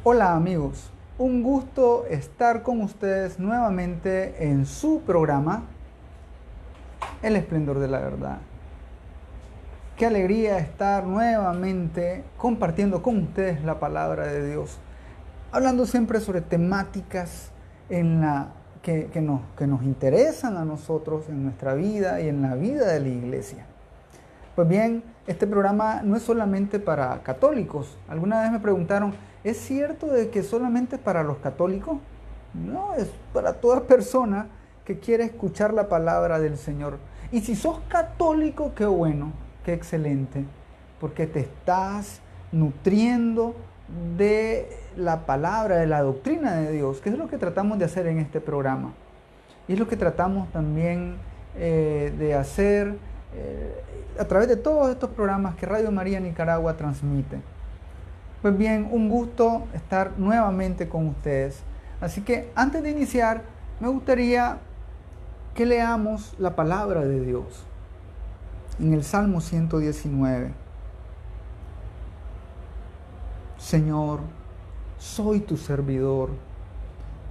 Hola amigos, un gusto estar con ustedes nuevamente en su programa El Esplendor de la Verdad. Qué alegría estar nuevamente compartiendo con ustedes la palabra de Dios, hablando siempre sobre temáticas que nos interesan a nosotros en nuestra vida y en la vida de la iglesia. Pues bien, este programa no es solamente para católicos. Alguna vez me preguntaron, ¿es cierto de que solamente es para los católicos? No, es para toda persona que quiere escuchar la palabra del Señor. Y si sos católico, qué bueno, qué excelente, porque te estás nutriendo de la palabra, de la doctrina de Dios, que es lo que tratamos de hacer en este programa. Y es lo que tratamos también de hacer a través de todos estos programas que Radio María Nicaragua transmite. Pues bien, un gusto estar nuevamente con ustedes. Así que antes de iniciar, me gustaría que leamos la palabra de Dios en el Salmo 119. Señor, soy tu servidor.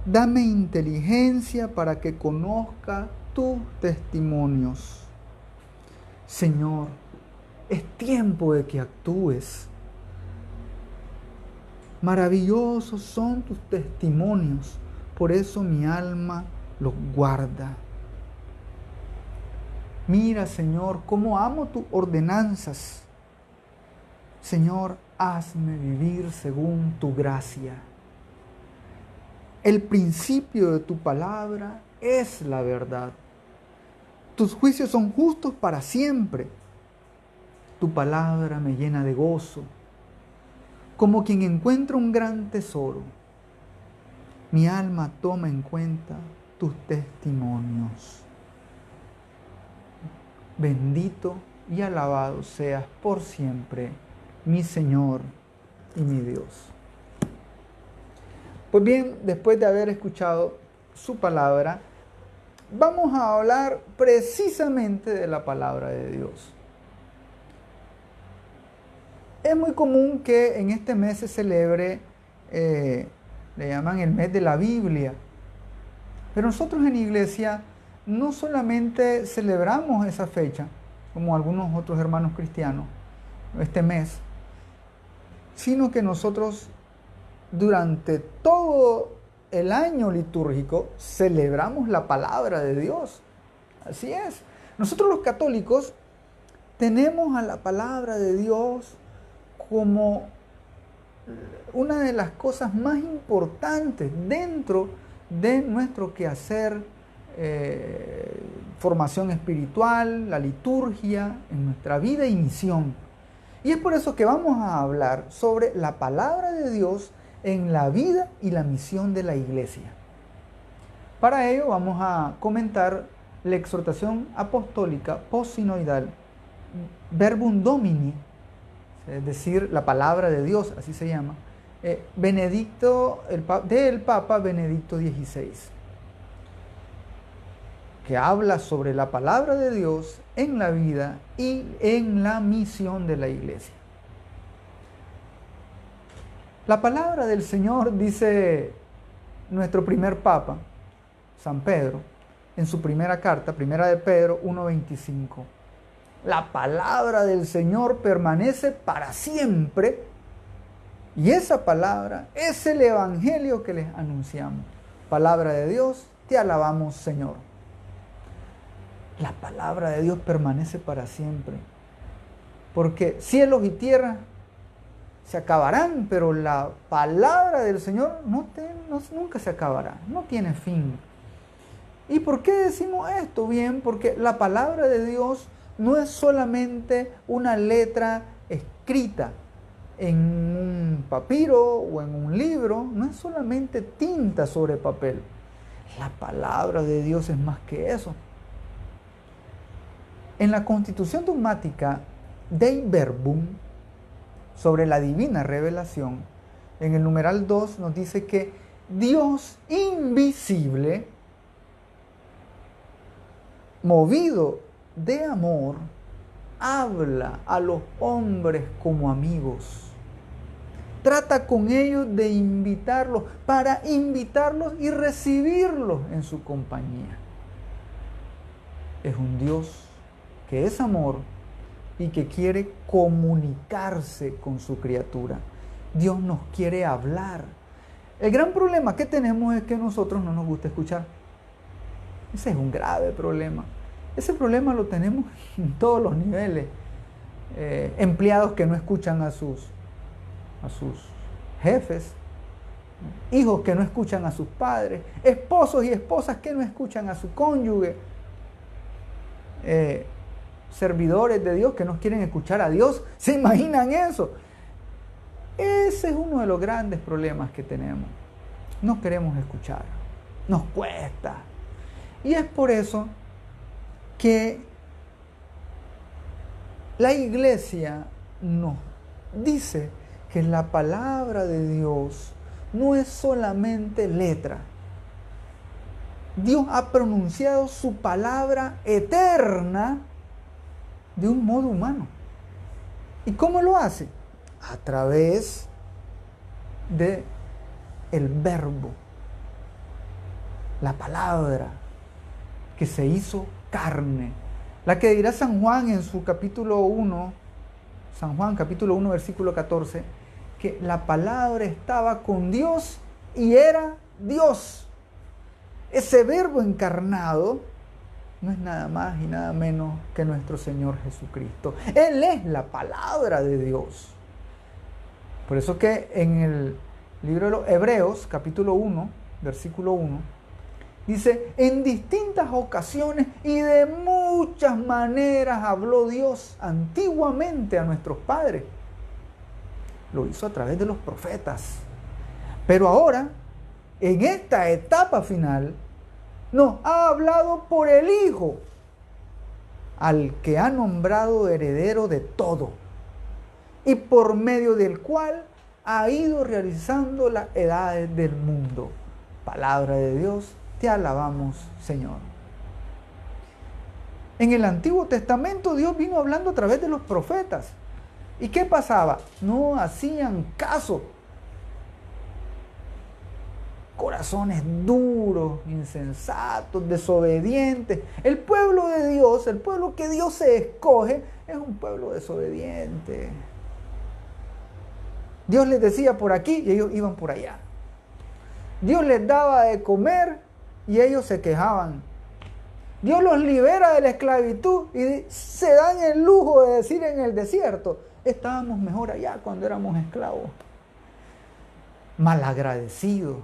Dame inteligencia para que conozca tus testimonios. Señor, es tiempo de que actúes. Maravillosos son tus testimonios, por eso mi alma los guarda. Mira, Señor, cómo amo tus ordenanzas. Señor, hazme vivir según tu gracia. El principio de tu palabra es la verdad. Tus juicios son justos para siempre. Tu palabra me llena de gozo, como quien encuentra un gran tesoro. Mi alma toma en cuenta tus testimonios. Bendito y alabado seas por siempre, mi Señor y mi Dios. Pues bien, después de haber escuchado su palabra, vamos a hablar precisamente de la palabra de Dios. Es muy común que en este mes se celebre, le llaman el mes de la Biblia, pero nosotros en iglesia no solamente celebramos esa fecha, como algunos otros hermanos cristianos, este mes, sino que nosotros durante todo el año litúrgico celebramos la palabra de Dios. Así es. Nosotros los católicos tenemos a la palabra de Dios como una de las cosas más importantes dentro de nuestro quehacer, formación espiritual, la liturgia, en nuestra vida y misión. Y es por eso que vamos a hablar sobre la palabra de Dios en la vida y la misión de la iglesia. Para ello vamos a comentar la exhortación apostólica posinoidal Verbum Domini, es decir, la palabra de Dios, así se llama, del Papa Benedicto XVI, que habla sobre la palabra de Dios en la vida y en la misión de la iglesia. La palabra del Señor, dice nuestro primer Papa, San Pedro, en su primera carta, primera de Pedro 1:25. La palabra del Señor permanece para siempre y esa palabra es el evangelio que les anunciamos. Palabra de Dios, te alabamos, Señor. La palabra de Dios permanece para siempre, porque cielos y tierra se acabarán, pero la palabra del Señor nunca se acabará, no tiene fin. ¿Y por qué decimos esto? Bien, porque la palabra de Dios no es solamente una letra escrita en un papiro o en un libro, no es solamente tinta sobre papel. La palabra de Dios es más que eso. En la Constitución Dogmática Dei Verbum, sobre la divina revelación, en el numeral 2 nos dice que Dios invisible, movido de amor, habla a los hombres como amigos. trata con ellos de invitarlos, para invitarlos y recibirlos en su compañía. Es un Dios que es amor y que quiere comunicarse con su criatura. Dios nos quiere hablar. El gran problema que tenemos es que a nosotros no nos gusta escuchar. Ese es un grave problema. Ese problema lo tenemos en todos los niveles. Empleados que no escuchan a sus jefes, hijos que no escuchan a sus padres, esposos y esposas que no escuchan a su cónyuge, servidores de Dios que no quieren escuchar a Dios. ¿Se imaginan eso? Ese es uno de los grandes problemas que tenemos. No queremos escuchar, nos cuesta. Y es por eso que la iglesia nos dice que la palabra de Dios no es solamente letra. Dios ha pronunciado su palabra eterna de un modo humano. ¿Y cómo lo hace? A través de el verbo, la palabra que se hizo carne, la que dirá San Juan en su capítulo 1, San Juan capítulo 1 versículo 14, que la palabra estaba con Dios y era Dios. Ese verbo encarnado no es nada más y nada menos que nuestro Señor Jesucristo. Él es la palabra de Dios. Por eso que en el libro de los Hebreos, capítulo 1, versículo 1, dice, en distintas ocasiones y de muchas maneras habló Dios antiguamente a nuestros padres. Lo hizo a través de los profetas. Pero ahora, en esta etapa final, nos ha hablado por el Hijo, al que ha nombrado heredero de todo, y por medio del cual ha ido realizando las edades del mundo. Palabra de Dios, te alabamos, Señor. En el Antiguo Testamento Dios vino hablando a través de los profetas. ¿Y qué pasaba? No hacían caso. Corazones duros, insensatos, desobedientes. El pueblo de Dios, el pueblo que Dios se escoge, es un pueblo desobediente. Dios les decía por aquí y ellos iban por allá. Dios les daba de comer y ellos se quejaban. Dios los libera de la esclavitud y se dan el lujo de decir en el desierto, estábamos mejor allá cuando éramos esclavos. Malagradecidos.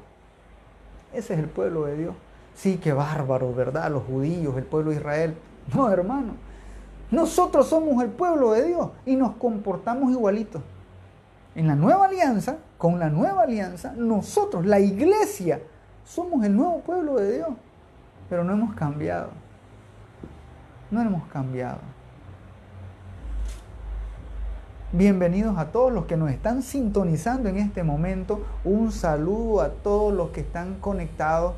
Ese es el pueblo de Dios. Sí, qué bárbaro, ¿verdad? Los judíos, el pueblo de Israel. No, hermano. Nosotros somos el pueblo de Dios y nos comportamos igualitos. En la nueva alianza, con la nueva alianza, nosotros, la iglesia, somos el nuevo pueblo de Dios. Pero no hemos cambiado. No hemos cambiado. Bienvenidos a todos los que nos están sintonizando en este momento. Un saludo a todos los que están conectados.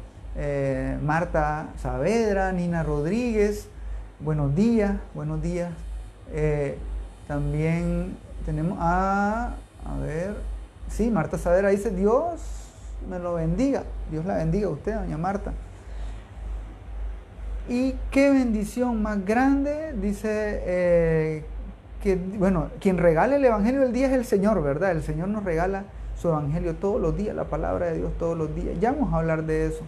Marta Saavedra, Nina Rodríguez, buenos días, buenos días. También tenemos a ver, sí, Marta Saavedra dice, Dios me lo bendiga. Dios la bendiga a usted, doña Marta. Y qué bendición más grande, dice que, bueno, quien regala el Evangelio del día es el Señor, ¿verdad? El Señor nos regala su Evangelio todos los días, la palabra de Dios todos los días. Ya vamos a hablar de eso.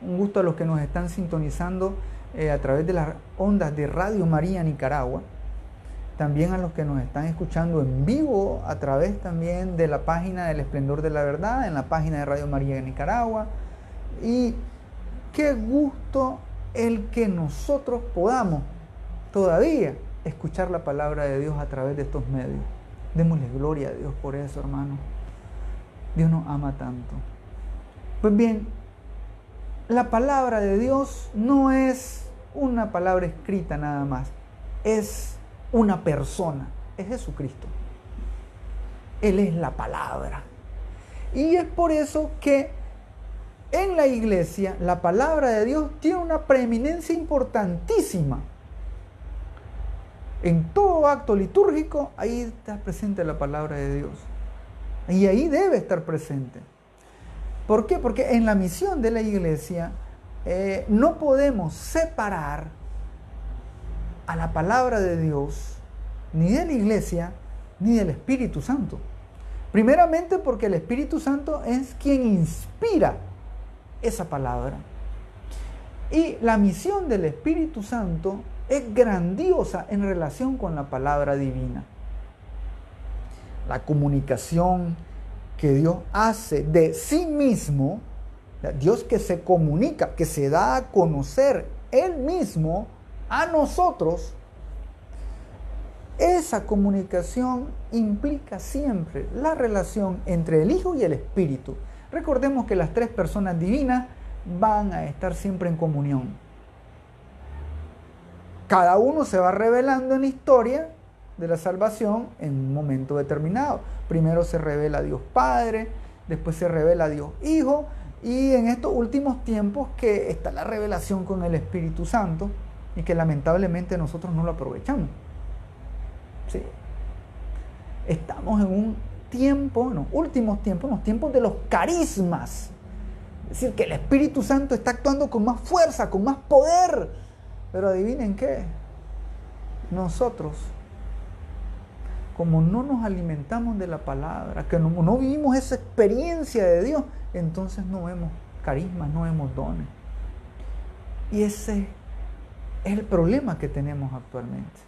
Un gusto a los que nos están sintonizando a través de las ondas de Radio María Nicaragua. También a los que nos están escuchando en vivo a través también de la página del Esplendor de la Verdad, en la página de Radio María Nicaragua. Y qué gusto el que nosotros podamos todavía escuchar la palabra de Dios a través de estos medios. Démosle gloria a Dios por eso, hermano. Dios nos ama tanto. Pues bien, la palabra de Dios no es una palabra escrita nada más. Es una persona. Es Jesucristo. Él es la palabra. Y es por eso que en la iglesia la palabra de Dios tiene una preeminencia importantísima. En todo acto litúrgico, ahí está presente la palabra de Dios. Y ahí debe estar presente. ¿Por qué? Porque en la misión de la iglesia no podemos separar a la palabra de Dios, ni de la iglesia, ni del Espíritu Santo. Primeramente porque el Espíritu Santo es quien inspira esa palabra. Y la misión del Espíritu Santo es grandiosa en relación con la palabra divina. La comunicación que Dios hace de sí mismo, Dios que se comunica, que se da a conocer Él mismo a nosotros, esa comunicación implica siempre la relación entre el Hijo y el Espíritu. Recordemos que las tres personas divinas van a estar siempre en comunión. Cada uno se va revelando en la historia de la salvación en un momento determinado. Primero se revela Dios Padre, después se revela Dios Hijo, y en estos últimos tiempos que está la revelación con el Espíritu Santo, y que lamentablemente nosotros no lo aprovechamos. Sí. Estamos en un tiempo, en los últimos tiempos, en los tiempos de los carismas. Es decir, que el Espíritu Santo está actuando con más fuerza, con más poder. Pero adivinen qué, nosotros, como no nos alimentamos de la palabra, que no vivimos esa experiencia de Dios, entonces no vemos carismas, no vemos dones. Y ese es el problema que tenemos actualmente.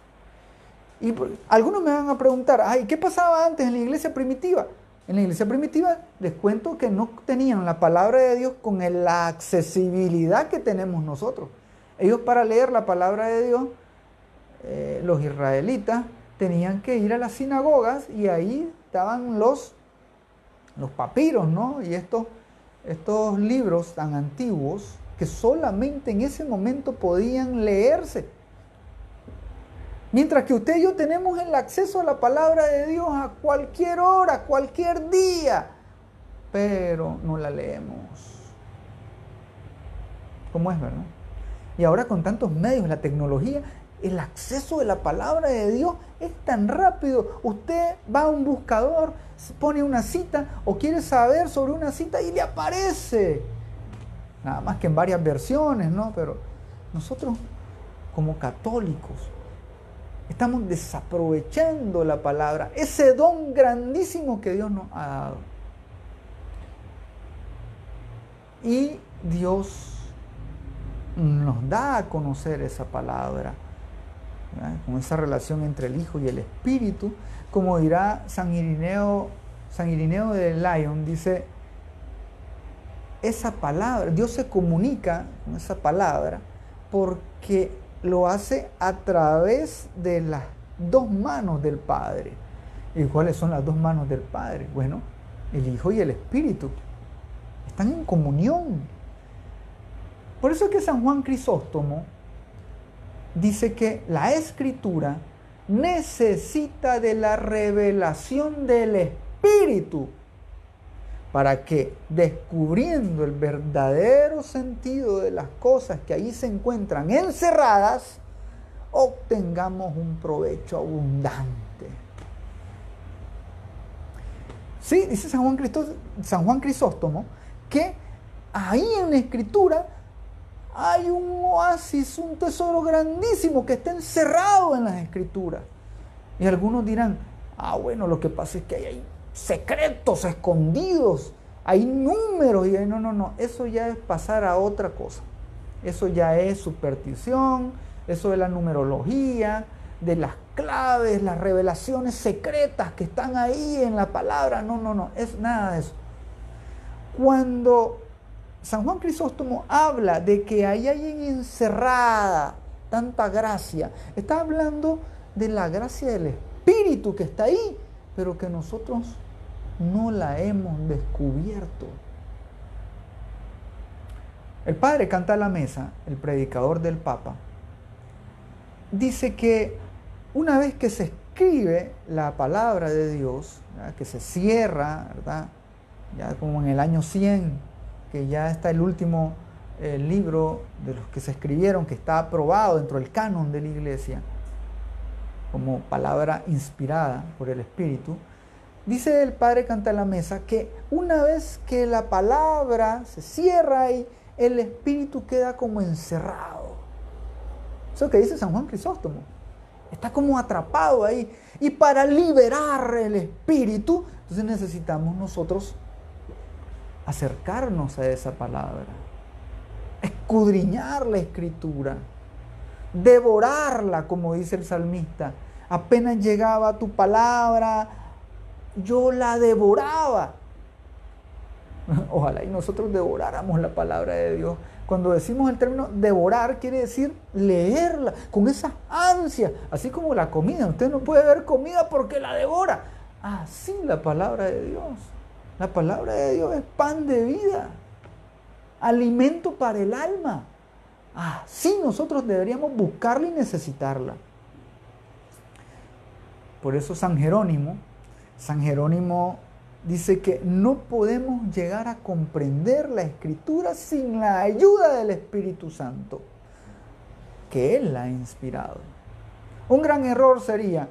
Y algunos me van a preguntar, ay, ¿qué pasaba antes en la iglesia primitiva? En la iglesia primitiva les cuento que no tenían la palabra de Dios con la accesibilidad que tenemos nosotros. Ellos, para leer la palabra de Dios, los israelitas tenían que ir a las sinagogas, y ahí estaban los papiros, ¿no? Y estos libros tan antiguos que solamente en ese momento podían leerse. Mientras que usted y yo tenemos el acceso a la palabra de Dios a cualquier hora, cualquier día, pero no la leemos. ¿Cómo es, verdad? Y ahora con tantos medios, la tecnología, el acceso de la palabra de Dios es tan rápido. Usted va a un buscador, pone una cita o quiere saber sobre una cita y le aparece. Nada más que en varias versiones, ¿no? Pero nosotros, como católicos, estamos desaprovechando la palabra, ese don grandísimo que Dios nos ha dado. Y Dios nos da a conocer esa palabra, ¿verdad? Con esa relación entre el Hijo y el Espíritu. Como dirá San Irineo de Lyon, dice, esa palabra, Dios se comunica con esa palabra porque lo hace a través de las dos manos del Padre. ¿Y cuáles son las dos manos del Padre? Bueno, el Hijo y el Espíritu están en comunión. Por eso es que San Juan Crisóstomo dice que la Escritura necesita de la revelación del Espíritu para que, descubriendo el verdadero sentido de las cosas que ahí se encuentran encerradas, obtengamos un provecho abundante. Sí, dice San Juan Crisóstomo, que ahí en la Escritura hay un oasis, un tesoro grandísimo que está encerrado en las Escrituras. Y algunos dirán, bueno, lo que pasa es que hay secretos escondidos, hay números, y no, eso ya es pasar a otra cosa. Eso ya es superstición, eso de la numerología, de las claves, las revelaciones secretas que están ahí en la palabra. No, es nada de eso. Cuando San Juan Crisóstomo habla de que ahí hay encerrada tanta gracia, está hablando de la gracia del Espíritu que está ahí, pero que nosotros no la hemos descubierto. El padre Canta la Mesa, el predicador del Papa, dice que una vez que se escribe la palabra de Dios, ¿verdad?, que se cierra, ¿verdad?, ya como en el año 100, que ya está el último libro de los que se escribieron, que está aprobado dentro del canon de la Iglesia, como palabra inspirada por el Espíritu, Dice el Padre Canta la Mesa que una vez que la palabra se cierra ahí, el espíritu queda como encerrado. Eso que dice San Juan Crisóstomo. Está como atrapado ahí. Y para liberar el espíritu, entonces necesitamos nosotros acercarnos a esa palabra, escudriñar la escritura, devorarla, como dice el salmista. Apenas llegaba tu palabra, yo la devoraba. Ojalá y nosotros devoráramos la palabra de Dios. Cuando decimos el término devorar, quiere decir leerla con esa ansia, así como la comida. Usted no puede ver comida porque la devora. Así la palabra de Dios. La palabra de Dios es pan de vida, alimento para el alma. Así nosotros deberíamos buscarla y necesitarla. Por eso San Jerónimo dice que no podemos llegar a comprender la Escritura sin la ayuda del Espíritu Santo, que Él la ha inspirado. Un gran error sería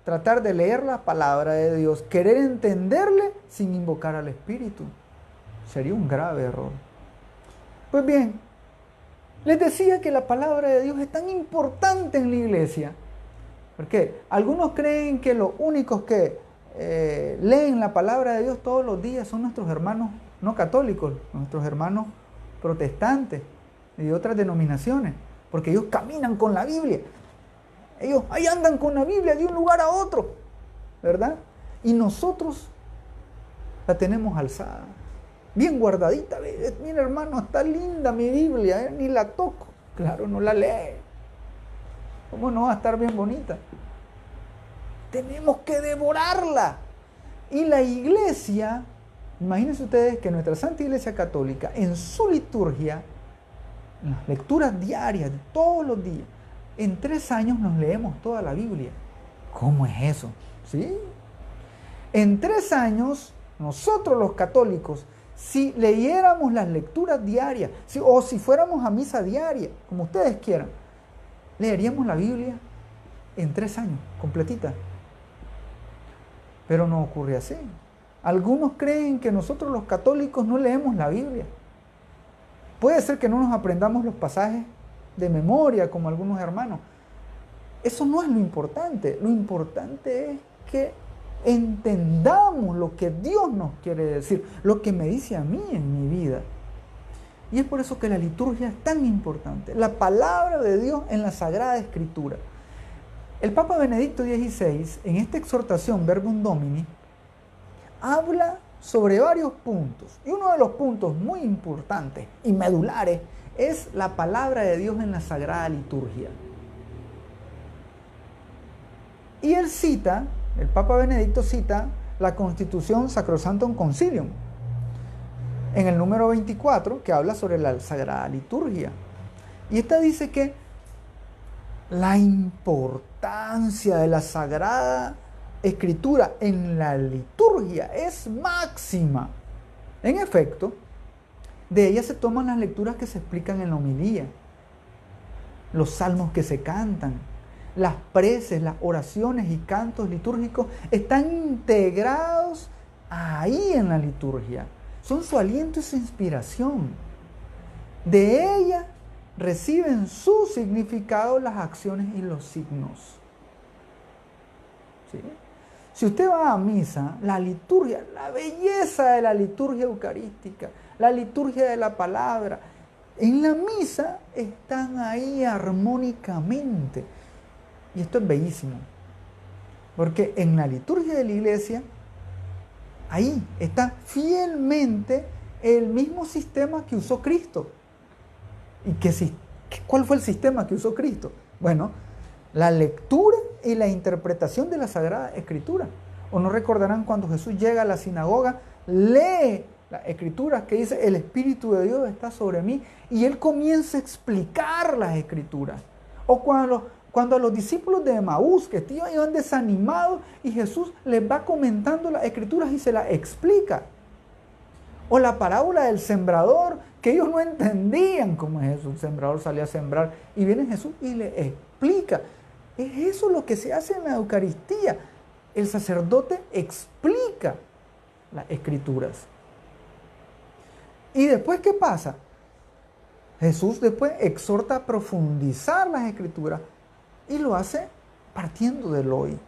tratar de leer la palabra de Dios, querer entenderle sin invocar al Espíritu. Sería un grave error. Pues bien, les decía que la palabra de Dios es tan importante en la iglesia, porque algunos creen que los únicos que leen la palabra de Dios todos los días son nuestros hermanos no católicos, nuestros hermanos protestantes y de otras denominaciones, porque ellos caminan con la Biblia. Ellos ahí andan con la Biblia de un lugar a otro, ¿verdad? Y nosotros la tenemos alzada, bien guardadita. Mira, hermano, está linda mi Biblia, ni la toco. Claro, no la lee. ¿Cómo no va a estar bien bonita? Tenemos que devorarla. Y la iglesia, imagínense ustedes que nuestra Santa Iglesia Católica, en su liturgia, en las lecturas diarias de todos los días, en 3 años nos leemos toda la Biblia. ¿Cómo es eso? ¿Sí? En 3 años, nosotros los católicos, si leyéramos las lecturas diarias, o si fuéramos a misa diaria, como ustedes quieran, leeríamos la Biblia en 3 años, completita. Pero no ocurre así. Algunos creen que nosotros los católicos no leemos la Biblia. Puede ser que no nos aprendamos los pasajes de memoria como algunos hermanos. Eso no es lo importante. Lo importante es que entendamos lo que Dios nos quiere decir, lo que me dice a mí en mi vida. Y es por eso que la liturgia es tan importante. La palabra de Dios en la Sagrada Escritura. El Papa Benedicto XVI, en esta exhortación Verbum Domini, habla sobre varios puntos. Y uno de los puntos muy importantes y medulares es la palabra de Dios en la Sagrada Liturgia. Y él cita, el Papa Benedicto cita la Constitución Sacrosanctum Concilium, en el número 24, que habla sobre la Sagrada Liturgia. Y esta dice que la importancia de la Sagrada Escritura en la liturgia es máxima. En efecto, de ella se toman las lecturas que se explican en la homilía, los salmos que se cantan, las preces, las oraciones y cantos litúrgicos están integrados ahí en la liturgia. Son su aliento y su inspiración. De ella reciben su significado las acciones y los signos. ¿Sí? Si usted va a misa, la liturgia, la belleza de la liturgia eucarística, la liturgia de la palabra, en la misa están ahí armónicamente. Y esto es bellísimo, porque en la liturgia de la iglesia, ahí está fielmente el mismo sistema que usó Cristo. ¿Y cuál fue el sistema que usó Cristo? Bueno, la lectura y la interpretación de la Sagrada Escritura. ¿O no recordarán cuando Jesús llega a la sinagoga, lee las Escrituras que dice, el Espíritu de Dios está sobre mí, y él comienza a explicar las Escrituras? O cuando a los discípulos de Emaús, que iban desanimados, y Jesús les va comentando las Escrituras y se las explica. O la parábola del sembrador, que ellos no entendían cómo es eso. El sembrador salía a sembrar y viene Jesús y le explica. Es eso lo que se hace en la Eucaristía. el sacerdote explica las escrituras. ¿Y después qué pasa? Jesús después exhorta a profundizar las escrituras y lo hace partiendo del hoy.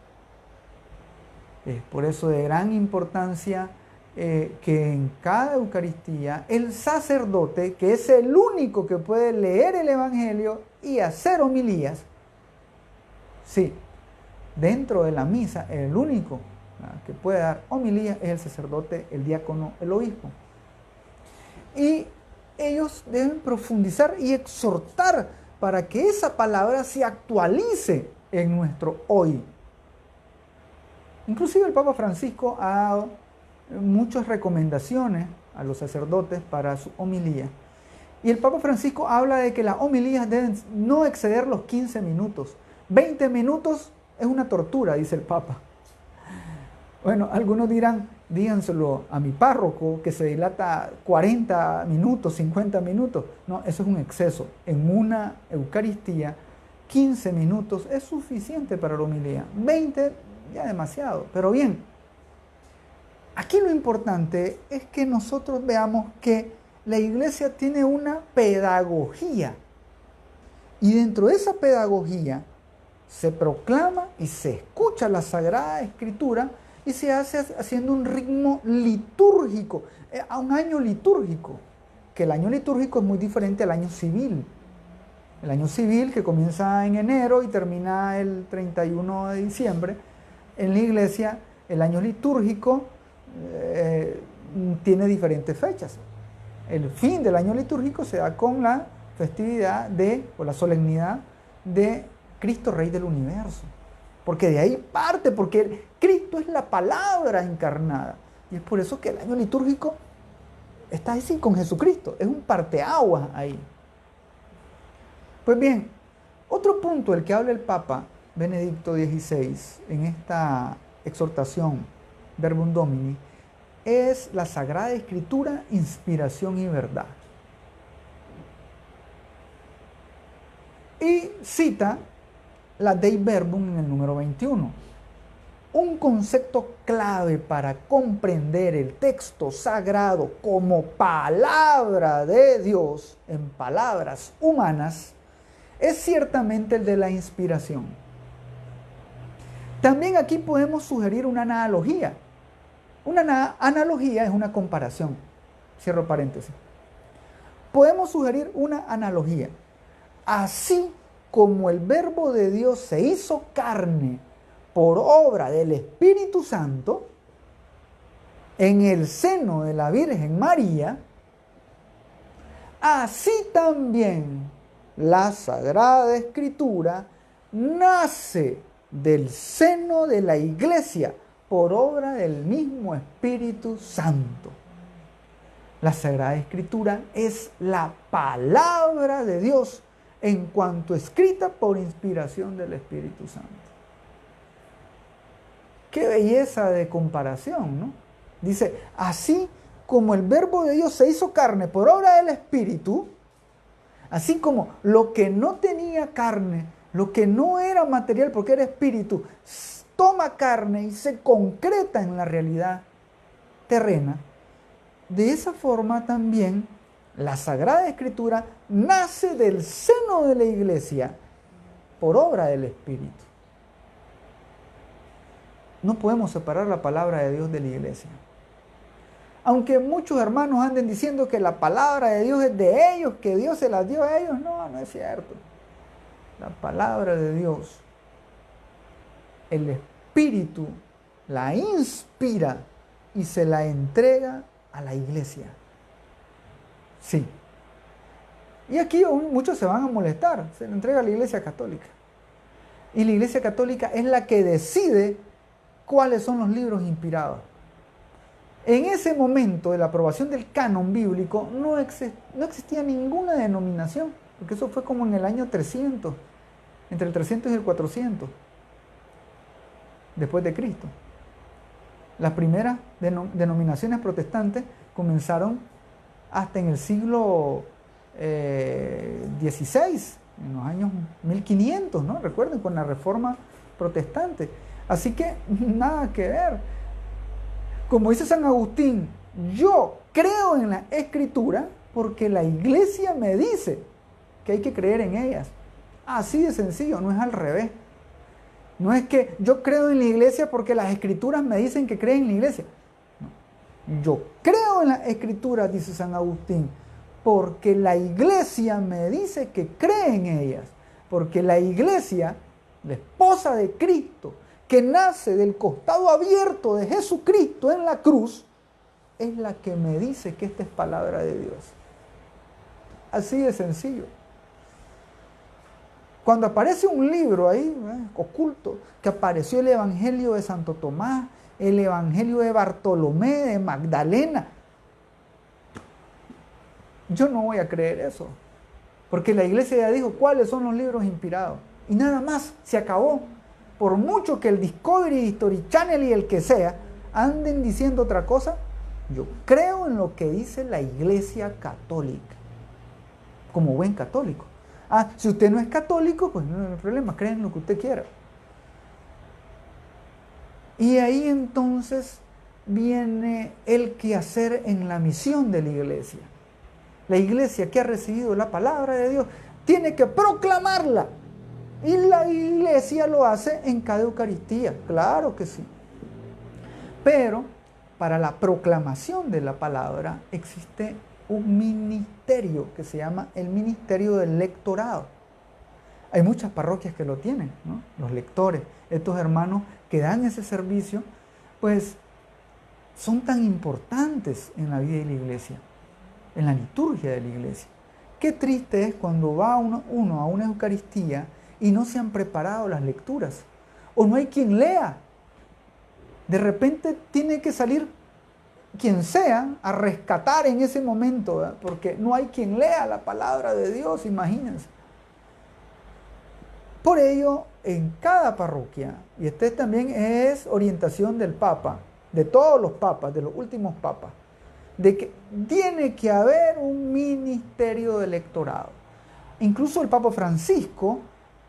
Es por eso de gran importancia que en cada Eucaristía el sacerdote, que es el único que puede leer el Evangelio y hacer homilías, sí, dentro de la misa, el único que puede dar homilías es el sacerdote, el diácono, el obispo. Y ellos deben profundizar y exhortar para que esa palabra se actualice en nuestro hoy. Inclusive el Papa Francisco ha dado muchas recomendaciones a los sacerdotes para su homilía. Y el Papa Francisco habla de que las homilías deben no exceder los 15 minutos. 20 minutos es una tortura, dice el Papa. Bueno, algunos dirán, díganselo a mi párroco que se dilata 40 minutos, 50 minutos. No, eso es un exceso. En una Eucaristía, 15 minutos es suficiente para la homilía. 20 ya demasiado. Pero bien, aquí lo importante es que nosotros veamos que la Iglesia tiene una pedagogía. Y dentro de esa pedagogía se proclama y se escucha la Sagrada Escritura y se hace haciendo un ritmo litúrgico, a un año litúrgico, que el año litúrgico es muy diferente al año civil. El año civil, que comienza en enero y termina el 31 de diciembre, en la Iglesia el año litúrgico tiene diferentes fechas. El fin del año litúrgico se da con la festividad o la solemnidad de Cristo Rey del Universo. Porque de ahí parte, porque Cristo es la palabra encarnada. Y es por eso que el año litúrgico está así con Jesucristo. Es un parteaguas ahí. Pues bien, otro punto del que habla el Papa Benedicto XVI en esta exhortación Verbum Domini es la Sagrada Escritura, inspiración y verdad. Y cita la Dei Verbum en el número 21. Un concepto clave para comprender el texto sagrado como palabra de Dios en palabras humanas es ciertamente el de la inspiración. También aquí podemos sugerir una analogía. Una analogía es una comparación. Cierro paréntesis. Podemos sugerir una analogía. Así como el Verbo de Dios se hizo carne por obra del Espíritu Santo en el seno de la Virgen María, así también la Sagrada Escritura nace del seno de la Iglesia por obra del mismo Espíritu Santo. La Sagrada Escritura es la palabra de Dios en cuanto escrita por inspiración del Espíritu Santo. Qué belleza de comparación, ¿no? Dice, así como el Verbo de Dios se hizo carne por obra del Espíritu, así como lo que no tenía carne, lo que no era material porque era espíritu, toma carne y se concreta en la realidad terrena, de esa forma también la Sagrada Escritura nace del seno de la Iglesia por obra del Espíritu. No podemos separar la palabra de Dios de la Iglesia. Aunque muchos hermanos anden diciendo que la palabra de Dios es de ellos, que Dios se las dio a ellos, no es cierto. La palabra de Dios, el Espíritu la inspira y se la entrega a la Iglesia. Sí. Y aquí muchos se van a molestar. Se le entrega a la Iglesia Católica. Y la Iglesia Católica es la que decide cuáles son los libros inspirados. En ese momento de la aprobación del canon bíblico no existía ninguna denominación, porque eso fue como en el año 300, entre el 300 y el 400, después de Cristo. Las primeras denominaciones protestantes comenzaron hasta en el siglo XVI, en los años 1500, ¿no? Recuerden, con la Reforma Protestante. Así que nada que ver. Como dice San Agustín, yo creo en la Escritura porque la iglesia me dice que hay que creer en ellas. Así de sencillo, no es al revés. No es que yo creo en la iglesia porque las Escrituras me dicen que creen en la iglesia. No. Yo creo en las Escrituras, dice San Agustín, porque la iglesia me dice que cree en ellas. Porque la iglesia, la esposa de Cristo, que nace del costado abierto de Jesucristo en la cruz, es la que me dice que esta es palabra de Dios. Así de sencillo. Cuando aparece un libro ahí, oculto, que apareció el Evangelio de Santo Tomás, el Evangelio de Bartolomé, de Magdalena, yo no voy a creer eso. Porque la iglesia ya dijo cuáles son los libros inspirados. Y nada más, se acabó. Por mucho que el Discovery, History Channel y el que sea anden diciendo otra cosa, yo creo en lo que dice la iglesia católica. Como buen católico. Si usted no es católico, pues no hay problema, creen en lo que usted quiera. Y ahí entonces viene el quehacer en la misión de la iglesia. La iglesia que ha recibido la palabra de Dios tiene que proclamarla. Y la iglesia lo hace en cada Eucaristía, claro que sí. Pero para la proclamación de la palabra existe un ministerio que se llama el ministerio del lectorado. Hay muchas parroquias que lo tienen, ¿no? Los lectores, estos hermanos que dan ese servicio, pues son tan importantes en la vida de la iglesia, en la liturgia de la iglesia. Qué triste es cuando va uno a una Eucaristía y no se han preparado las lecturas, o no hay quien lea. De repente tiene que salir quien sea a rescatar en ese momento, ¿verdad? Porque no hay quien lea la palabra de Dios, imagínense. Por ello, en cada parroquia, y este también es orientación del Papa, de todos los papas, de los últimos papas, de que tiene que haber un ministerio de lectorado. Incluso el Papa Francisco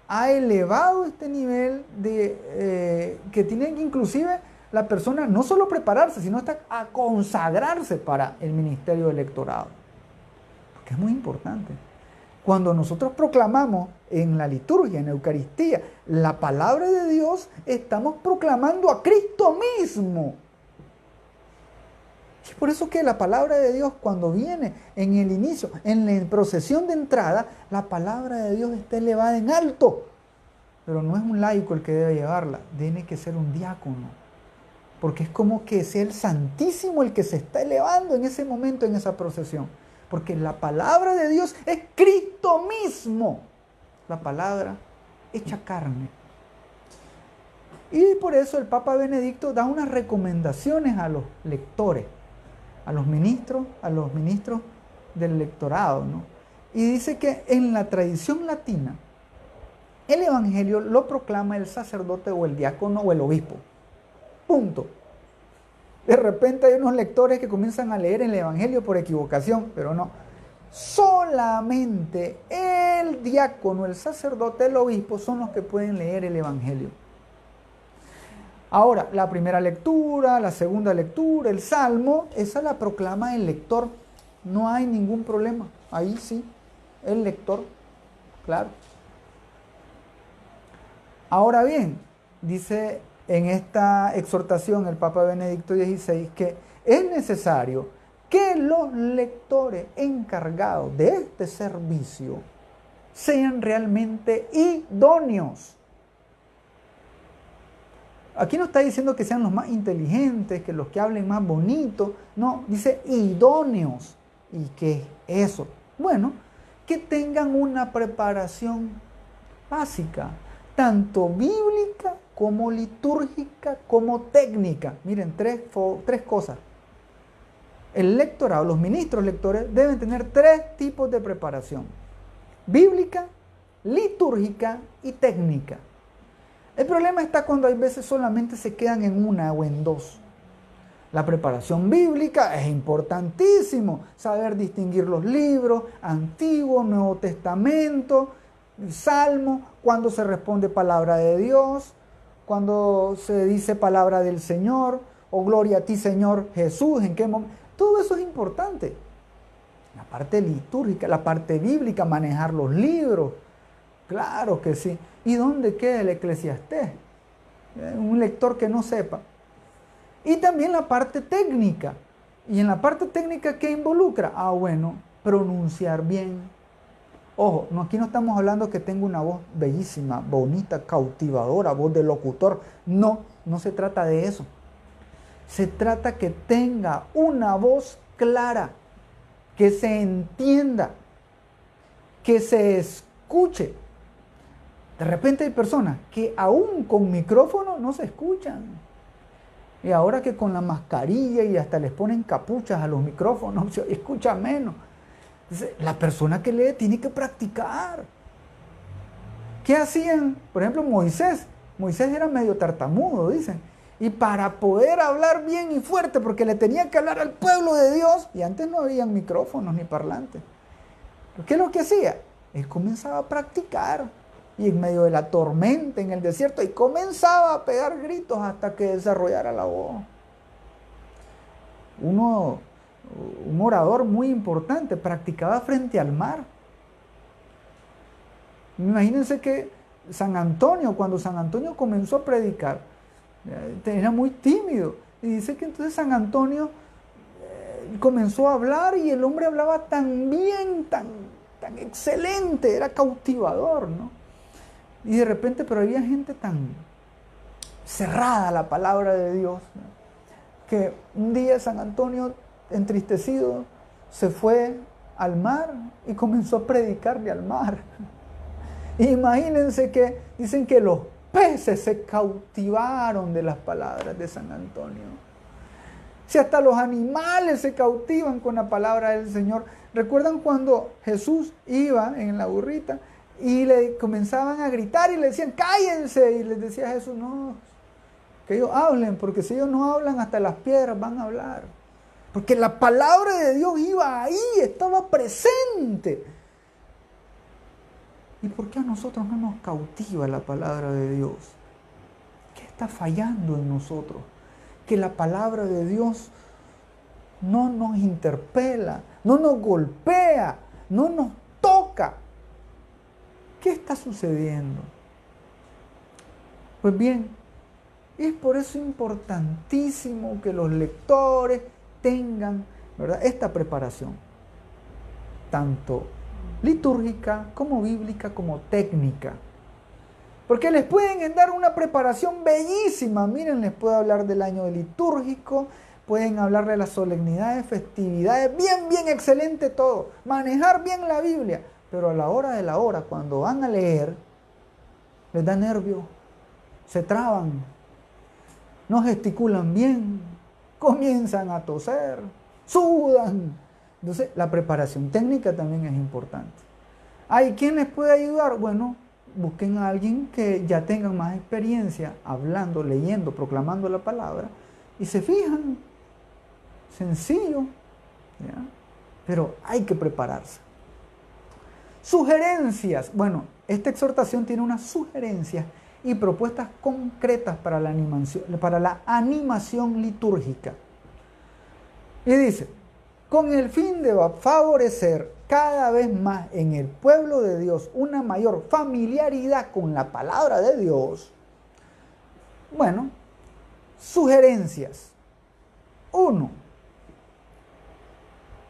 ha elevado este nivel de que tiene que inclusive la persona no solo prepararse, sino hasta a consagrarse para el ministerio del lectorado. Porque es muy importante. Cuando nosotros proclamamos en la liturgia, en la Eucaristía, la palabra de Dios, estamos proclamando a Cristo mismo. Es por eso que la palabra de Dios, cuando viene en el inicio, en la procesión de entrada, la palabra de Dios está elevada en alto. Pero no es un laico el que debe llevarla, tiene que ser un diácono. Porque es como que sea el Santísimo el que se está elevando en ese momento, en esa procesión. Porque la palabra de Dios es Cristo mismo. La palabra hecha carne. Y por eso el Papa Benedicto da unas recomendaciones a los lectores, a los ministros del lectorado, ¿no? Y dice que en la tradición latina, el Evangelio lo proclama el sacerdote o el diácono o el obispo. Punto. De repente hay unos lectores que comienzan a leer el Evangelio por equivocación, pero no. Solamente el diácono, el sacerdote, el obispo son los que pueden leer el Evangelio. Ahora, la primera lectura, la segunda lectura, el salmo, esa la proclama el lector. No hay ningún problema. Ahí sí, el lector, claro. Ahora bien, dice en esta exhortación el Papa Benedicto XVI que es necesario que los lectores encargados de este servicio sean realmente idóneos. Aquí no está diciendo que sean los más inteligentes, que los que hablen más bonito, no, dice idóneos. ¿Y qué es eso? Bueno, que tengan una preparación básica, tanto bíblica como litúrgica, como técnica. Miren, tres cosas. El lectorado, los ministros lectores deben tener 3 tipos de preparación: bíblica, litúrgica y técnica. El problema está cuando hay veces solamente se quedan en una o en 2. La preparación bíblica es importantísimo, saber distinguir los libros, Antiguo, Nuevo Testamento, Salmo, cuando se responde palabra de Dios, cuando se dice palabra del Señor, o gloria a ti, Señor Jesús, en qué momento. Todo eso es importante. La parte litúrgica, la parte bíblica, manejar los libros. Claro que sí. ¿Y dónde queda el Eclesiastés? Un lector que no sepa. Y también la parte técnica. ¿Y en la parte técnica qué involucra? Bueno, pronunciar bien. Ojo, aquí no estamos hablando que tenga una voz bellísima, bonita, cautivadora, voz de locutor. No, no se trata de eso. Se trata que tenga una voz clara, que se entienda, que se escuche. De repente hay personas que aún con micrófono no se escuchan. Y ahora que con la mascarilla y hasta les ponen capuchas a los micrófonos, se escucha menos. Entonces, la persona que lee tiene que practicar. ¿Qué hacían? Por ejemplo, Moisés. Moisés era medio tartamudo, dicen. Y para poder hablar bien y fuerte, porque le tenía que hablar al pueblo de Dios, y antes no había micrófonos ni parlantes. ¿Qué es lo que hacía? Él comenzaba a practicar. Y en medio de la tormenta en el desierto, y comenzaba a pegar gritos hasta que desarrollara la voz. Un orador muy importante, practicaba frente al mar. Imagínense que San Antonio, cuando San Antonio comenzó a predicar, era muy tímido. Y dice que entonces San Antonio comenzó a hablar y el hombre hablaba tan bien, tan excelente, era cautivador, ¿no? Y de repente, pero había gente tan cerrada a la palabra de Dios, ¿no? Que un día San Antonio, entristecido, se fue al mar y comenzó a predicarle al mar. Imagínense que dicen que los peces se cautivaron de las palabras de San Antonio. Si hasta los animales se cautivan con la palabra del Señor. ¿Recuerdan cuando Jesús iba en la burrita y le comenzaban a gritar y le decían, cállense? Y les decía Jesús, no, que ellos hablen, porque si ellos no hablan, hasta las piedras van a hablar. Porque la palabra de Dios iba ahí, estaba presente. ¿Y por qué a nosotros no nos cautiva la palabra de Dios? ¿Qué está fallando en nosotros? Que la palabra de Dios no nos interpela, no nos golpea, no nos toca. ¿Qué está sucediendo? Pues bien, es por eso importantísimo que los lectores tengan, ¿verdad?, esta preparación, tanto litúrgica como bíblica como técnica. Porque les pueden dar una preparación bellísima. Miren, les puedo hablar del año litúrgico, pueden hablar de las solemnidades, festividades, bien excelente todo. Manejar bien la Biblia. Pero a la hora de la hora, cuando van a leer, les da nervio, se traban, no gesticulan bien, comienzan a toser, sudan. Entonces, la preparación técnica también es importante. ¿Quién les puede ayudar? Bueno, busquen a alguien que ya tenga más experiencia hablando, leyendo, proclamando la palabra y se fijan. Sencillo, ¿ya? Pero hay que prepararse. Sugerencias. Bueno, esta exhortación tiene unas sugerencias y propuestas concretas para la animación litúrgica. Y dice, con el fin de favorecer cada vez más en el pueblo de Dios una mayor familiaridad con la palabra de Dios. Bueno, sugerencias. 1.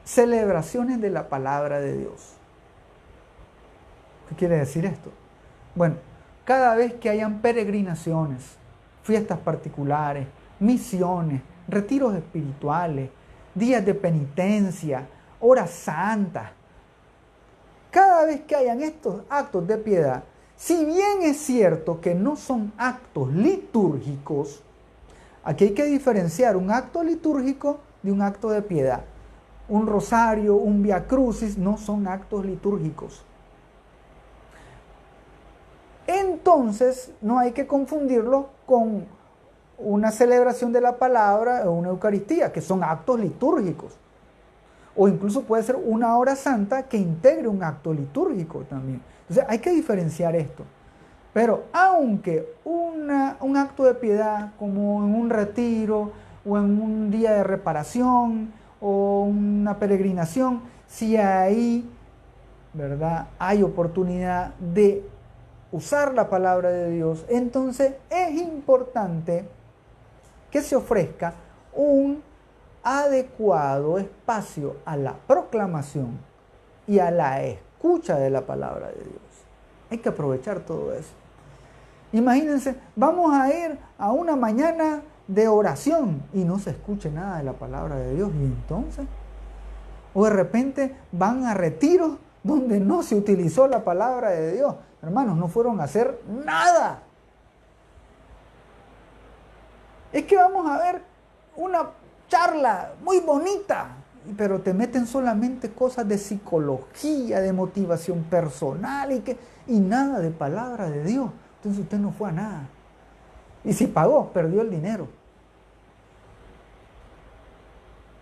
Celebraciones de la palabra de Dios. ¿Qué quiere decir esto? Bueno, cada vez que hayan peregrinaciones, fiestas particulares, misiones, retiros espirituales, días de penitencia, horas santas, cada vez que hayan estos actos de piedad, si bien es cierto que no son actos litúrgicos, aquí hay que diferenciar un acto litúrgico de un acto de piedad. Un rosario, un vía crucis, no son actos litúrgicos. Entonces, no hay que confundirlo con una celebración de la palabra o una Eucaristía, que son actos litúrgicos. O incluso puede ser una hora santa que integre un acto litúrgico también. Entonces, hay que diferenciar esto. Pero aunque un acto de piedad, como en un retiro o en un día de reparación o una peregrinación, si ahí, ¿verdad?, hay oportunidad de usar la palabra de Dios, entonces es importante que se ofrezca un adecuado espacio a la proclamación y a la escucha de la palabra de Dios. Hay que aprovechar todo eso. Imagínense, vamos a ir a una mañana de oración y no se escuche nada de la palabra de Dios. ¿Y entonces? O de repente van a retiros donde no se utilizó la palabra de Dios. Hermanos, no fueron a hacer nada. Es que vamos a ver una charla muy bonita, pero te meten solamente cosas de psicología, de motivación personal y nada de palabra de Dios. Entonces usted no fue a nada. Y si pagó, perdió el dinero.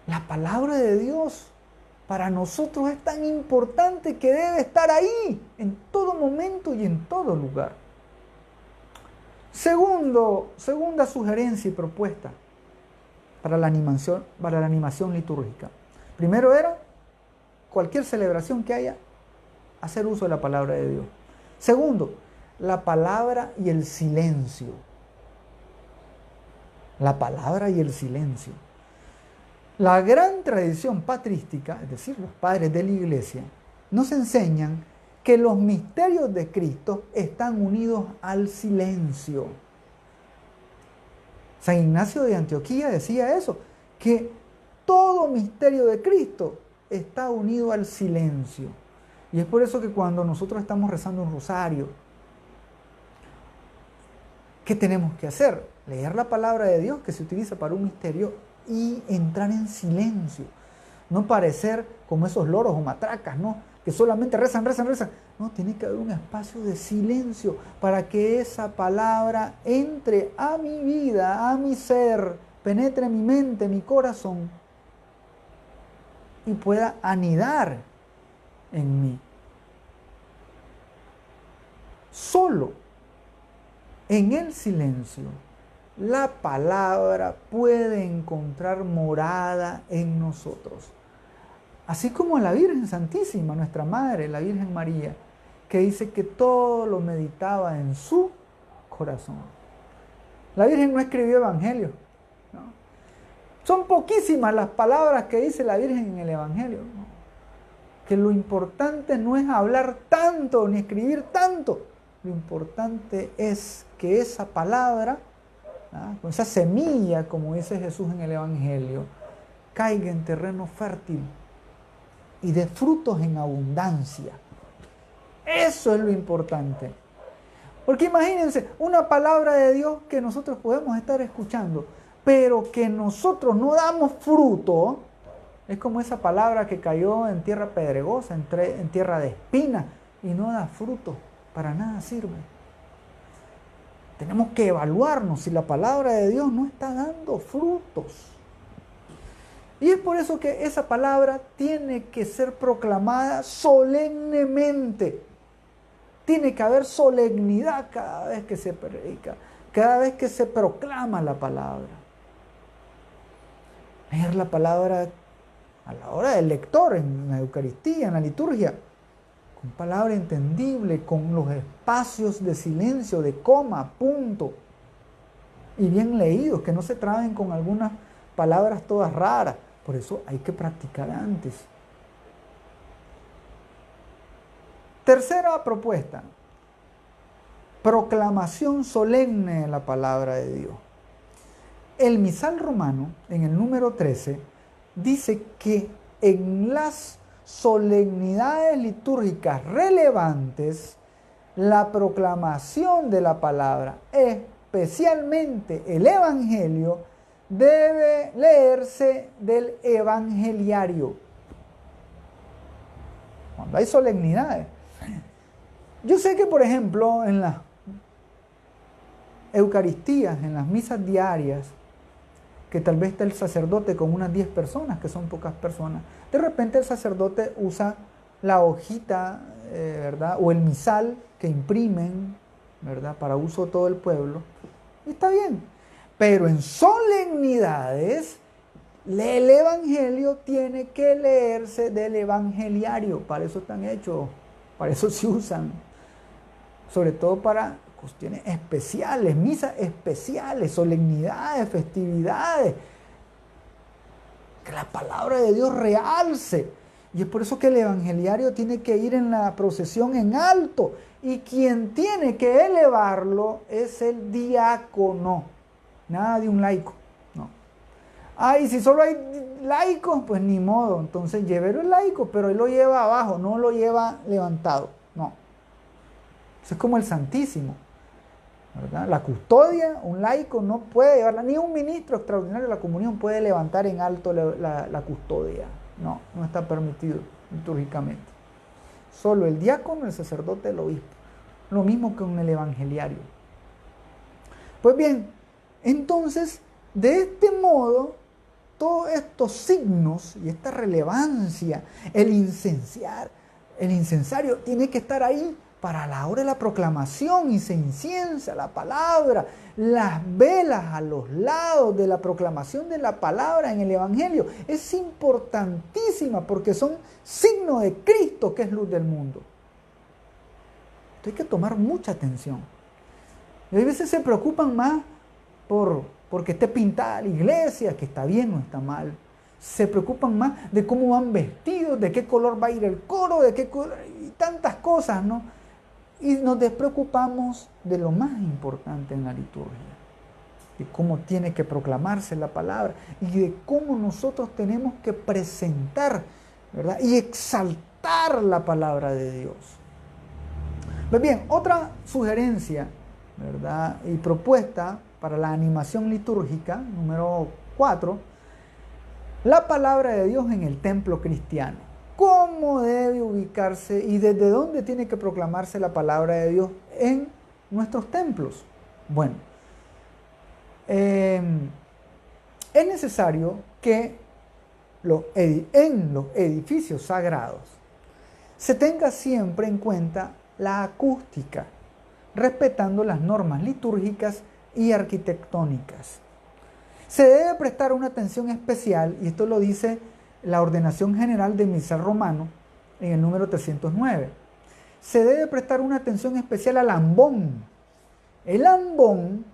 La palabra de Dios para nosotros es tan importante que debe estar ahí, en todo momento y en todo lugar. Segunda sugerencia y propuesta para la animación litúrgica. Primero era, cualquier celebración que haya, hacer uso de la palabra de Dios. Segundo, la palabra y el silencio. La palabra y el silencio. La gran tradición patrística, es decir, los padres de la iglesia, nos enseñan que los misterios de Cristo están unidos al silencio. San Ignacio de Antioquía decía eso, que todo misterio de Cristo está unido al silencio. Y es por eso que cuando nosotros estamos rezando un rosario, ¿qué tenemos que hacer? Leer la palabra de Dios que se utiliza para un misterio y entrar en silencio. No parecer como esos loros o matracas, ¿no?, que solamente rezan. No, tiene que haber un espacio de silencio para que esa palabra entre a mi vida, a mi ser, penetre mi mente, mi corazón y pueda anidar en mí. Solo en el silencio la palabra puede encontrar morada en nosotros. Así como la Virgen Santísima, nuestra Madre, la Virgen María, que dice que todo lo meditaba en su corazón. La Virgen no escribió Evangelio, ¿no? Son poquísimas las palabras que dice la Virgen en el Evangelio, ¿no? Que lo importante no es hablar tanto ni escribir tanto. Lo importante es que esa palabra, ¿ah?, con esa semilla, como dice Jesús en el Evangelio, caiga en terreno fértil y dé frutos en abundancia. Eso es lo importante. Porque imagínense, una palabra de Dios que nosotros podemos estar escuchando, pero que nosotros no damos fruto, es como esa palabra que cayó en tierra pedregosa, en tierra de espinas, y no da fruto, para nada sirve. Tenemos que evaluarnos si la palabra de Dios no está dando frutos. Y es por eso que esa palabra tiene que ser proclamada solemnemente. Tiene que haber solemnidad cada vez que se predica, cada vez que se proclama la palabra. Leer la palabra a la hora del lector, en la Eucaristía, en la liturgia, con palabra entendible, con los espacios de silencio, de coma, punto, y bien leídos, que no se traben con algunas palabras todas raras. Por eso hay que practicar antes. Tercera propuesta, proclamación solemne de la palabra de Dios. El misal romano, en el número 13, dice que en las solemnidades litúrgicas relevantes, la proclamación de la palabra, especialmente el Evangelio, debe leerse del evangeliario. Cuando hay solemnidades. Yo sé que, por ejemplo, en las Eucaristías, en las misas diarias, que tal vez está el sacerdote con unas 10 personas, que son pocas personas, de repente el sacerdote usa la hojita, ¿verdad?, o el misal que imprimen ¿verdad? Para uso de todo el pueblo. Y está bien. Pero en solemnidades, el Evangelio tiene que leerse del evangeliario. Para eso están hechos. Para eso se usan. Sobre todo para cuestiones especiales, misas especiales, solemnidades, festividades. Que la palabra de Dios realce. Y es por eso que el evangeliario tiene que ir en la procesión en alto. Y quien tiene que elevarlo es el diácono. Nada de un laico. No. Ay, si solo hay laicos, pues ni modo. Entonces llévelo el laico, pero él lo lleva abajo, no lo lleva levantado. No. Eso es como el Santísimo, ¿verdad? La custodia, un laico no puede llevarla, ni un ministro extraordinario de la comunión puede levantar en alto la custodia. No, no está permitido litúrgicamente. Solo el diácono, el sacerdote, el obispo. Lo mismo que en el evangeliario. Pues bien, entonces, de este modo, todos estos signos y esta relevancia, el incensario tiene que estar ahí para la hora de la proclamación, y se inciensa la palabra, las velas a los lados de la proclamación de la palabra en el Evangelio. Es importantísima porque son signos de Cristo, que es luz del mundo. Esto hay que tomar mucha atención. Y a veces se preocupan más porque esté pintada la iglesia, que está bien, no está mal. Se preocupan más de cómo van vestidos, de qué color va a ir el coro, de qué color, y tantas cosas, ¿no? Y nos despreocupamos de lo más importante en la liturgia, de cómo tiene que proclamarse la palabra y de cómo nosotros tenemos que presentar, ¿verdad? Y exaltar la palabra de Dios. Pues bien, otra sugerencia, ¿verdad? Y propuesta para la animación litúrgica, número 4, la palabra de Dios en el templo cristiano. ¿Cómo debe ubicarse y desde dónde tiene que proclamarse la palabra de Dios en nuestros templos? Bueno, es necesario que en los edificios sagrados se tenga siempre en cuenta la acústica, respetando las normas litúrgicas y arquitectónicas. Se debe prestar una atención especial, y esto lo dice la Ordenación General del Misal Romano en el número 309. Se debe prestar una atención especial al ambón. El ambón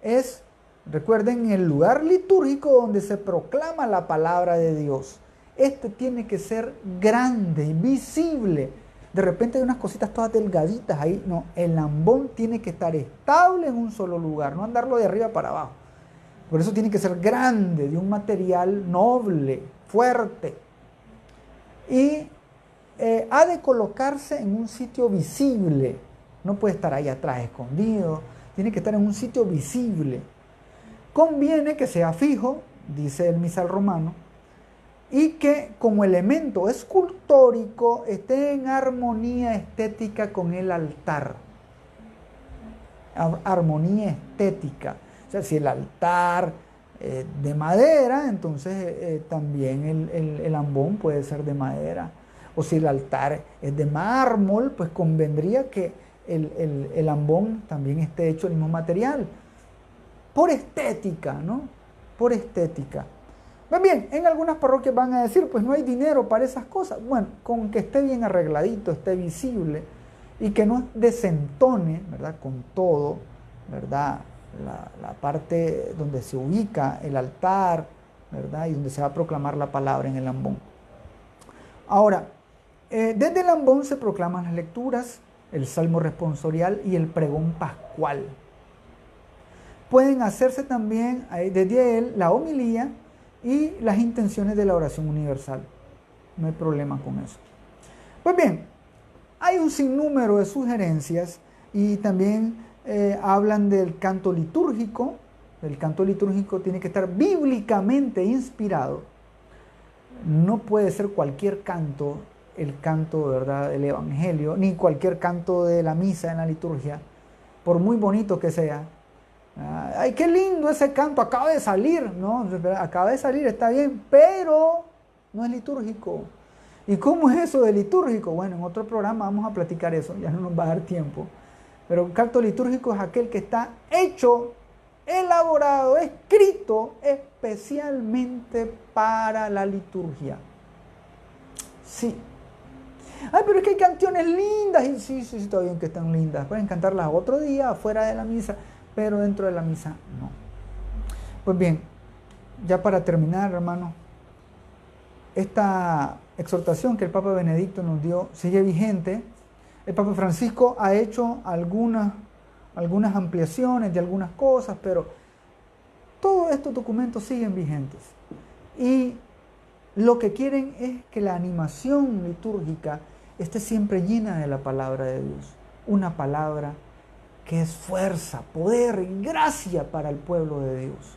es, recuerden, el lugar litúrgico donde se proclama la palabra de Dios. Este tiene que ser grande y visible. De repente hay unas cositas todas delgaditas ahí. No, el ambón tiene que estar estable en un solo lugar, no andarlo de arriba para abajo. Por eso tiene que ser grande, de un material noble, fuerte. Y ha de colocarse en un sitio visible. No puede estar ahí atrás escondido. Tiene que estar en un sitio visible. Conviene que sea fijo, dice el misal romano, y que como elemento escultórico esté en armonía estética con el altar. Armonía estética. O sea, si el altar de madera, entonces también el ambón puede ser de madera. O si el altar es de mármol, pues convendría que el ambón también esté hecho del mismo material. Por estética, ¿no? Por estética. Pues bien, en algunas parroquias van a decir, pues no hay dinero para esas cosas. Bueno, con que esté bien arregladito, esté visible y que no desentone, ¿verdad? Con todo, ¿verdad? La parte donde se ubica el altar, ¿verdad? Y donde se va a proclamar la palabra en el ambón. Ahora, desde el ambón se proclaman las lecturas, el salmo responsorial y el pregón pascual. Pueden hacerse también desde él la homilía y las intenciones de la oración universal. No hay problema con eso. Pues bien, hay un sinnúmero de sugerencias y también hablan del canto litúrgico. El canto litúrgico tiene que estar bíblicamente inspirado. No puede ser cualquier canto, el canto, ¿verdad?, del Evangelio, ni cualquier canto de la misa en la liturgia, por muy bonito que sea. ¡Ay, qué lindo ese canto! Acaba de salir, ¿no? Acaba de salir, está bien, pero no es litúrgico. ¿Y cómo es eso de litúrgico? Bueno, en otro programa vamos a platicar eso, ya no nos va a dar tiempo. Pero un canto litúrgico es aquel que está hecho, elaborado, escrito especialmente para la liturgia. Sí. Ay, pero es que hay canciones lindas. Y sí, está bien que están lindas. Pueden cantarlas otro día, afuera de la misa, pero dentro de la misa no. Pues bien, ya para terminar, hermano, esta exhortación que el Papa Benedicto nos dio sigue vigente. El Papa Francisco ha hecho algunas ampliaciones de algunas cosas, pero todos estos documentos siguen vigentes. Y lo que quieren es que la animación litúrgica esté siempre llena de la palabra de Dios. Una palabra que es fuerza, poder y gracia para el pueblo de Dios.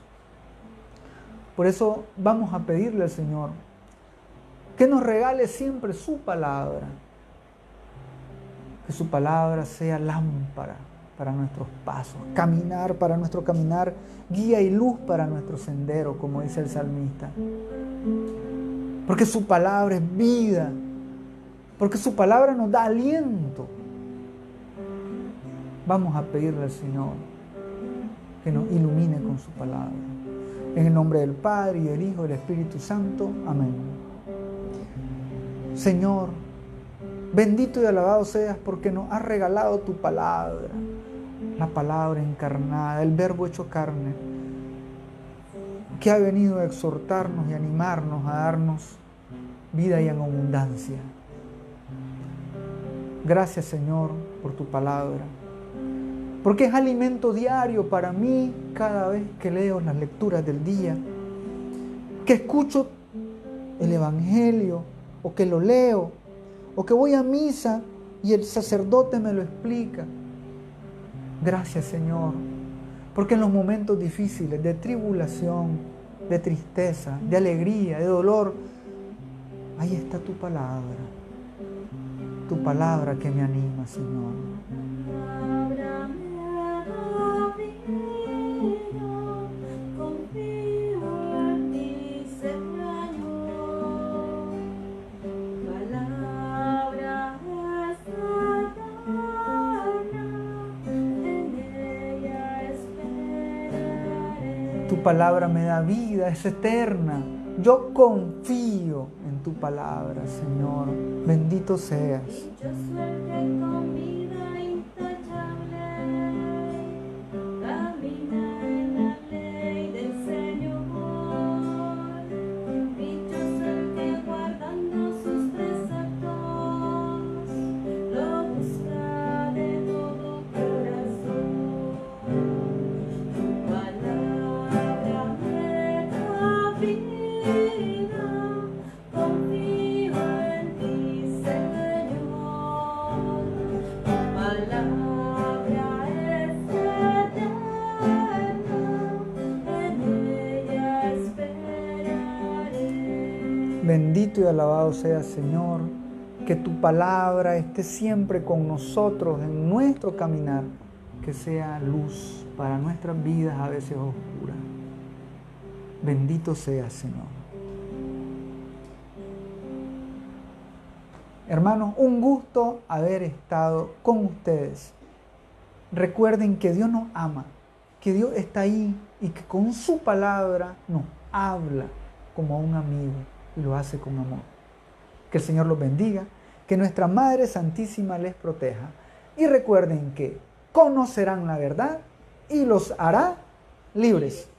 Por eso vamos a pedirle al Señor que nos regale siempre su palabra. Que su palabra sea lámpara para nuestros pasos, caminar para nuestro caminar, guía y luz para nuestro sendero, como dice el salmista. Porque su palabra es vida, porque su palabra nos da aliento. Vamos a pedirle al Señor que nos ilumine con su palabra. En el nombre del Padre, y del Hijo, y del Espíritu Santo. Amén. Señor, bendito y alabado seas porque nos has regalado tu palabra, la palabra encarnada, el Verbo hecho carne, que ha venido a exhortarnos y animarnos a darnos vida y en abundancia. Gracias, Señor, por tu palabra, porque es alimento diario para mí cada vez que leo las lecturas del día, que escucho el Evangelio o que lo leo, o que voy a misa y el sacerdote me lo explica. Gracias, Señor, porque en los momentos difíciles de tribulación, de tristeza, de alegría, de dolor, ahí está tu palabra que me anima, Señor. Tu palabra me da vida, es eterna. Yo confío en tu palabra, Señor. Bendito seas. Bendito y alabado sea, Señor, que tu palabra esté siempre con nosotros en nuestro caminar, que sea luz para nuestras vidas a veces oscuras. Bendito sea, Señor. Hermanos, un gusto haber estado con ustedes. Recuerden que Dios nos ama, que Dios está ahí y que con su palabra nos habla como a un amigo. Y lo hace con amor. Que el Señor los bendiga, que nuestra Madre Santísima les proteja. Y recuerden que conocerán la verdad y los hará libres.